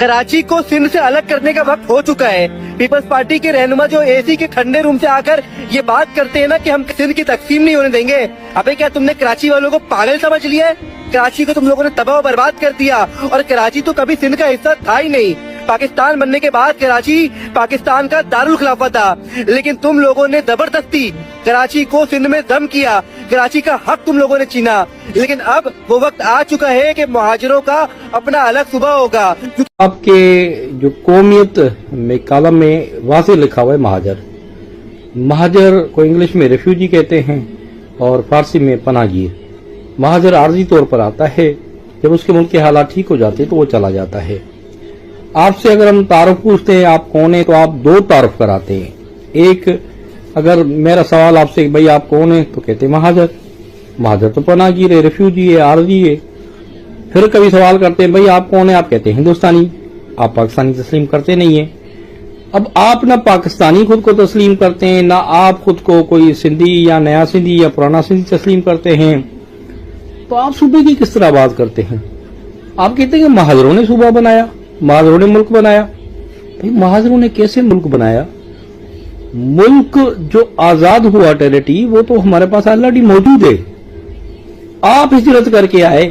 कराची को सिंध से अलग करने का वक्त हो चुका है। पीपल्स पार्टी के रहनुमा जो एसी के ठंडे रूम से आकर ये बात करते हैं ना कि हम सिंध की तकसीम नहीं होने देंगे, अबे क्या तुमने कराची वालों को पागल समझ लिया है? कराची को तुम लोगों ने तबाह बर्बाद कर दिया, और कराची तो कभी सिंध का हिस्सा था ही नहीं। पाकिस्तान बनने के बाद कराची पाकिस्तान का दारुल खिलाफा था, लेकिन तुम लोगों ने जबरदस्ती कराची को सिंध में दम किया, कराची का हक तुम लोगों ने छीना। लेकिन अब वो वक्त आ चुका है कि मुहाजिरों का अपना अलग सूबा होगा। आपके जो कौमियत में कॉलम में वाज़ेह लिखा हुआ है महाजर। महाजर को इंग्लिश में रेफ्यूजी कहते हैं और फारसी में पनाहगीर। महाजर आर्जी तौर पर आता है, जब उसके मुल्क के हालात ठीक हो जाते हैं तो वो चला जाता है। आपसे अगर हम तारुफ पूछते हैं आप कौन है, तो आप दो तारुफ कराते हैं। एक, अगर मेरा सवाल आपसे भाई आप कौन है, तो कहते हैं महाजर। महाजर तो पनाहगीर है, रेफ्यूजी है, आर्जी है। फिर कभी सवाल करते हैं भाई आप कौन है, आप कहते हैं हिंदुस्तानी। आप पाकिस्तानी तस्लीम करते नहीं है। अब आप ना पाकिस्तानी खुद को तस्लीम करते हैं, ना आप खुद को कोई सिंधी या नया सिंधी या पुराना सिंधी तस्लीम करते हैं, तो आप सूबे की किस तरह बात करते हैं? आप कहते हैं कि महाजरों ने सूबा बनाया, महाजरों ने मुल्क बनाया। भाई महाजरों ने कैसे मुल्क बनाया? मुल्क जो आजाद हुआ टेरिटरी, वो तो हमारे पास ऑलरेडी मौजूद है। आप हिजरत करके आए,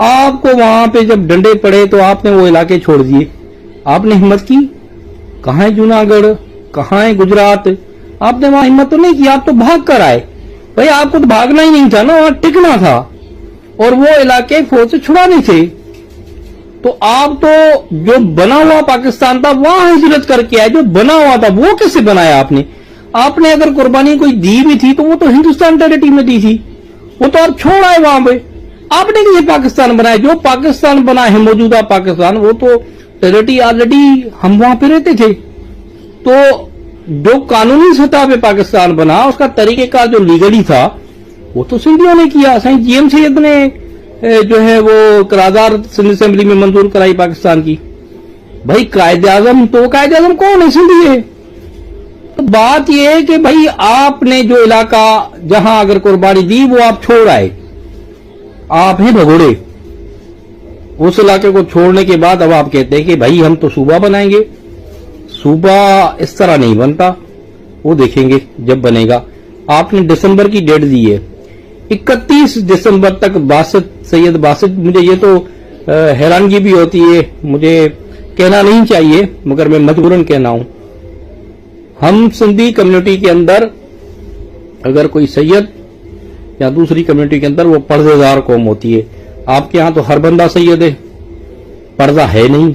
आपको वहां पे जब डंडे पड़े तो आपने वो इलाके छोड़ दिए। आपने हिम्मत की? कहां है जूनागढ़, कहां है गुजरात? आपने वहां हिम्मत तो नहीं की, आप तो भाग कर आए। भाई आपको तो भागना ही नहीं था ना, वहां टिकना था और वो इलाके फौज से छुड़ाने थे। तो आप तो जो बना हुआ पाकिस्तान था वहां हिजरत करके आए। जो बना हुआ था वो कैसे बनाया आपने? आपने अगर कुर्बानी कोई दी भी थी तो वो तो हिंदुस्तान टेरिटरी में दी थी, वो तो आप छोड़ आए वहां पे। आपने कैसे पाकिस्तान बनाया? जो पाकिस्तान बना है मौजूदा पाकिस्तान, वो तो टेरिटरी ऑलरेडी हम वहां पे रहते थे। तो जो कानूनी सतह पे पाकिस्तान बना, उसका तरीकेकार जो लीगली था वो तो सिंधियों ने किया। साईं जीएम सैयद ने जो है वो करारदाद सिंध असेंबली में मंजूर कराई पाकिस्तान की। भाई कायदे आजम, तो कायदे आजम कौन है? सिंधी है। तो बात यह है कि भाई आपने जो इलाका जहां अगर कुर्बानी दी वो आप छोड़ आए, आप हैं भगोड़े। उस इलाके को छोड़ने के बाद अब आप कहते हैं कि भाई हम तो सूबा बनाएंगे। सूबा इस तरह नहीं बनता, वो देखेंगे जब बनेगा। आपने दिसंबर की डेट दी है, 31 दिसंबर तक बासित सैयद बासित, मुझे ये तो हैरानगी भी होती है, मुझे कहना नहीं चाहिए मगर मैं मजबूरन कहना हूं। हम सिंधी कम्युनिटी के अंदर अगर कोई सैयद या दूसरी कम्युनिटी के अंदर वो पर्देदार कौम होती है। आपके यहां तो हर बंदा सैयद है, पर्दा है नहीं।